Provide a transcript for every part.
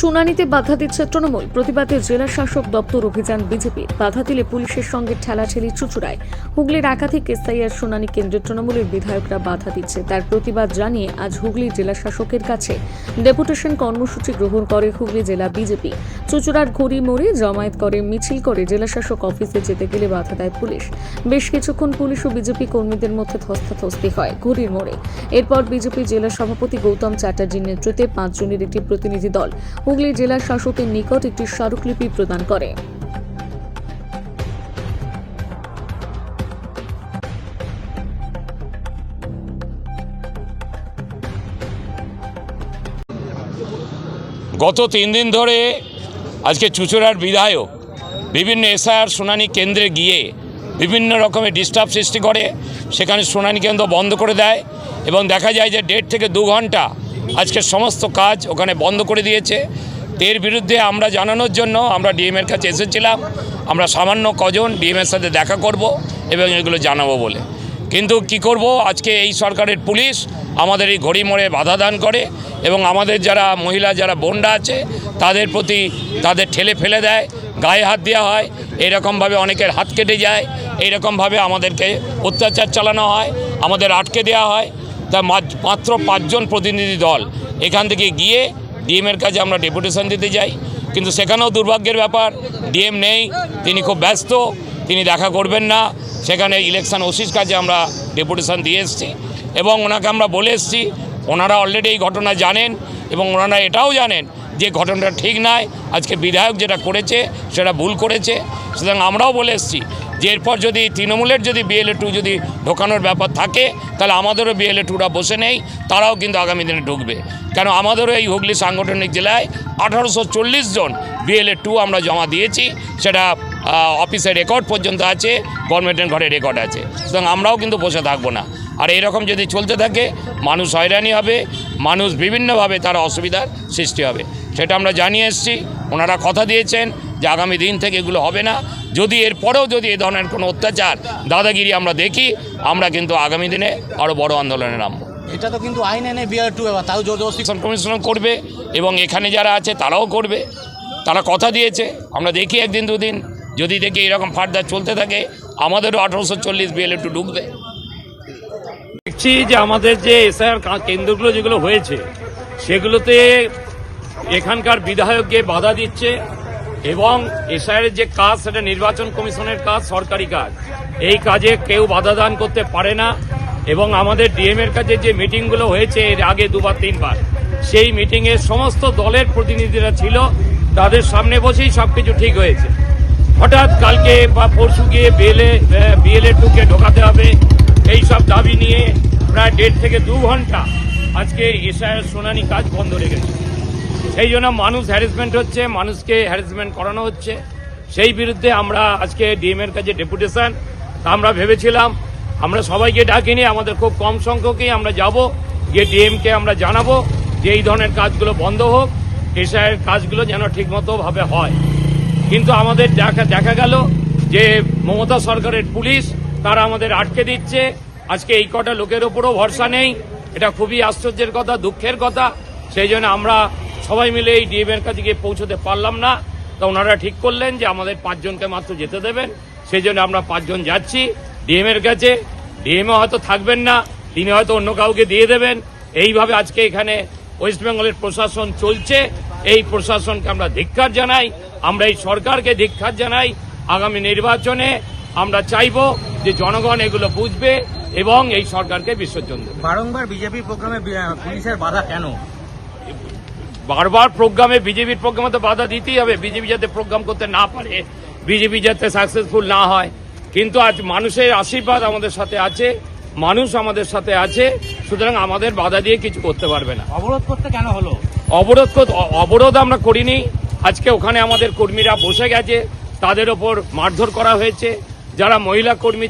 শুনানিতে বাধা দিচ্ছে তৃণমূল। প্রতিবাদে জেলা শাসক দপ্তর অভিযান বিজেপির। বাধা দিলে পুলিশের সঙ্গে ঠেলাঠেলি চুঁচুড়ায়। হুগলির একাধিক এসআইআর শুনানি কেন্দ্রে তৃণমূলের বিধায়করা বাধা দিচ্ছে। তার প্রতিবাদ জানিয়ে আজ হুগলি জেলা শাসকের কাছে ডেপুটেশন কর্মসূচি গ্রহণ করে হুগলি জেলা বিজেপি। চুঁচুড়ার ঘড়ি মোড়ে জমায়েত করে মিছিল করে জেলা শাসক অফিসে যেতে গেলে বাধা দেয় পুলিশ। বেশ কিছুক্ষণ পুলিশ ও বিজেপি কর্মীদের মধ্যে ধস্তাধস্তি হয় ঘড়ির মোড়ে। এরপর বিজেপি জেলা সভাপতি গৌতম চ্যাটার্জির নেতৃত্বে 5 জনের একটি প্রতিনিধি দল হুগলি জেলা শাসকের নিকট একটি স্মারকলিপি প্রদান করে। গত 3 দিন ধরে আজকে চুঁচুড়ার বিধায়ক বিভিন্ন এসআইআর শুনানি কেন্দ্রে গিয়ে বিভিন্ন রকমের ডিস্টার্ব সৃষ্টি করে, সেখানে শুনানি কেন্দ্র বন্ধ করে দেয় এবং দেখা যায় যে 1.5 থেকে 2 ঘন্টা আজকে সমস্ত কাজ ওখানে বন্ধ করে দিয়েছে। এর বিরুদ্ধে আমরা জানানোর জন্য আমরা ডিএমের কাছে এসেছিলাম। আমরা সামান্য কজন ডিএমের সাথে দেখা করব এবং এগুলো জানাবো বলে, কিন্তু কি করব, আজকে এই সরকারের পুলিশ আমাদের এই ঘড়ি মোড়ে বাধা দান করে এবং আমাদের যারা মহিলা যারা বোনরা আছে তাদের প্রতি তাদের ঠেলে ফেলে দেয়, গায়ে হাত দেওয়া হয়, এইরকমভাবে অনেকের হাত কেটে যায়, এইরকমভাবে আমাদেরকে অত্যাচার চালানো হয়, আমাদের আটকে দেওয়া হয়। তা মাত্র 5 জন প্রতিনিধি দল এখান থেকে গিয়ে ডিএমের কাছে আমরা ডেপুটেশন দিতে যাই, কিন্তু সেখানেও দুর্ভাগ্যের ব্যাপার, ডিএম নেই, তিনি খুব ব্যস্ত, তিনি দেখা করবেন না। সেখানে ইলেকশন ওসির কাছে আমরা ডেপুটেশন দিয়ে এসেছি এবং ওনাকে আমরা বলে এসেছি। ওনারা অলরেডি এই ঘটনা জানেন এবং ওনারা এটাও জানেন যে ঘটনাটা ঠিক নয়, আজকে বিধায়ক যেটা করেছে সেটা ভুল করেছে। সুতরাং আমরাও বলে এসেছি যে এরপর যদি তৃণমূলের যদি BLA 2 যদি ঢোকানোর ব্যাপার থাকে তাহলে আমাদেরও BLA 2রা বসে নেই, তারাও কিন্তু আগামী দিনে ঢুকবে। কেন আমাদেরও এই হুগলি সাংগঠনিক জেলায় 1840 জন BLA 2 আমরা জমা দিয়েছি, সেটা অফিসের রেকর্ড পর্যন্ত আছে, গভর্নমেন্টের ঘরে রেকর্ড আছে। সুতরাং আমরাও কিন্তু বসে থাকবো না। আর এরকম যদি চলতে থাকে মানুষ হয়রানি হবে, মানুষ বিভিন্নভাবে তারা অসুবিধার সৃষ্টি হবে, সেটা আমরা জানিয়ে এসেছি। ওনারা কথা দিয়েছেন যে আগামী দিন থেকে এগুলো হবে না। যদি এরপরেও যদি এই ধরনের কোনো অত্যাচার দাদাগিরি আমরা দেখি, আমরা কিন্তু আগামী দিনে আরও বড় আন্দোলনে নামবো। এটা তো কিন্তু আইন এনে BLA 2 এবার তাও জোরজবরদস্তি কমিশন করবে এবং এখানে যারা আছে তারাও করবে, তারা কথা দিয়েছে। আমরা দেখি 1 দিন 2 দিন যদি দেখি এরকম ফার্দার চলতে থাকে আমাদেরও 1840 BLA 2 ঢুকবে। দেখছি যে আমাদের যে এসআইআর কেন্দ্রগুলো যেগুলো হয়েছে সেগুলোতে এখানকার বিধায়ককে বাধা দিচ্ছে এবং এসআইআর যে কাজ সেটা নির্বাচন কমিশনের কাজ, সরকারি কাজ, এই কাজে কেউ বাধা দান করতে পারে না। এবং আমাদের ডিএমের কাছে যে মিটিংগুলো হয়েছে এর আগে 2বার 3বার, সেই মিটিংয়ে সমস্ত দলের প্রতিনিধিরা ছিল, তাদের সামনে বসেই সব কিছু ঠিক হয়েছে। হঠাৎ কালকে বা পরশু গিয়ে BLA 2কে ঢোকাতে হবে এই সব দাবি নিয়ে প্রায় 1.5 থেকে 2 ঘন্টা আজকে এসআইআর শুনানি কাজ বন্ধ রেখেছে। সেই জন্য মানুষ হ্যারাসমেন্ট হচ্ছে, মানুষকে হ্যারাসমেন্ট করানো হচ্ছে। সেই বিরুদ্ধে আমরা আজকে ডিএমের কাছে ডেপুটেশন, আমরা ভেবেছিলাম আমরা সবাইকে ডাকিনি, আমাদের খুব কম সংখ্যকই আমরা যাব, গিয়ে ডিএমকে আমরা জানাবো যে এই ধরনের কাজগুলো বন্ধ হোক, এসআইআর কাজগুলো যেন ঠিকমতোভাবে হয়। কিন্তু আমাদের দেখা গেল যে মমতা সরকারের পুলিশ তারা আমাদের আটকে দিচ্ছে। আজকে এই কটা লোকের ওপরও ভরসা নেই, এটা খুবই আশ্চর্যের কথা, দুঃখের কথা। সেই জন্য আমরা সবাই মিলে এই ডিএমের কাছে গিয়ে পৌঁছতে পারলাম না। তো ওনারা ঠিক করলেন যে আমাদের 5 জনকে মাত্র যেতে দেবেন, সেই জন্য আমরা 5 জন যাচ্ছি ডিএমের কাছে। ডিএমও হয়তো থাকবেন না, তিনি হয়তো অন্য কাউকে দিয়ে দেবেন। এইভাবে আজকে এখানে ওয়েস্ট বেঙ্গলের প্রশাসন চলছে, এই প্রশাসনকে আমরা ধিক্কার জানাই, আমরা এই সরকারকে ধিক্কার জানাই। আগামী নির্বাচনে আমরা চাইব যে জনগণ এগুলো বুঝবে এবং এই সরকারকে বিসর্জন দেবে। বারংবার বিজেপি প্রোগ্রামে পুলিশের বাধা কেন? বারবার প্রোগ্রামে বিজেপির প্রোগ্রামে তো বাধা দিতেই হবে, বিজেপি যাতে প্রোগ্রাম করতে না পারে, বিজেপি যাতে সাকসেসফুল না হয়। কিন্তু আজ মানুষের আশীর্বাদ আমাদের সাথে আছে, মানুষ আমাদের সাথে আছে, সুতরাং আমাদের বাধা দিয়ে কিছু করতে পারবে না। অবরোধ করতে কেন হলো? অবরোধ আমরা করিনি। আজকে ওখানে আমাদের কর্মীরা বসে গেছে, তাদের ওপর মারধর করা হয়েছে। যারা মহিলা কর্মী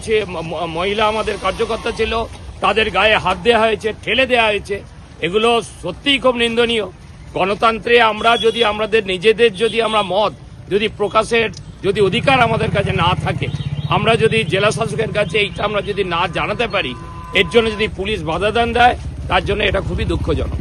মহিলা আমাদের কার্যকর্তা ছিল তাদের গায়ে হাত দেওয়া হয়েছে, ঠেলে দেওয়া হয়েছে। এগুলো সত্যিই খুব নিন্দনীয়। গণতন্ত্রে আমরা যদি আমাদের নিজেদের যদি আমরা মত যদি প্রকাশের যদি অধিকার আমাদের কাছে না থাকে, আমরা যদি জেলা শাসকের কাছে এইটা আমরা যদি না জানাতে পারি, এর জন্য যদি পুলিশ বাধা দান দেয়, তার জন্য এটা খুবই দুঃখজনক।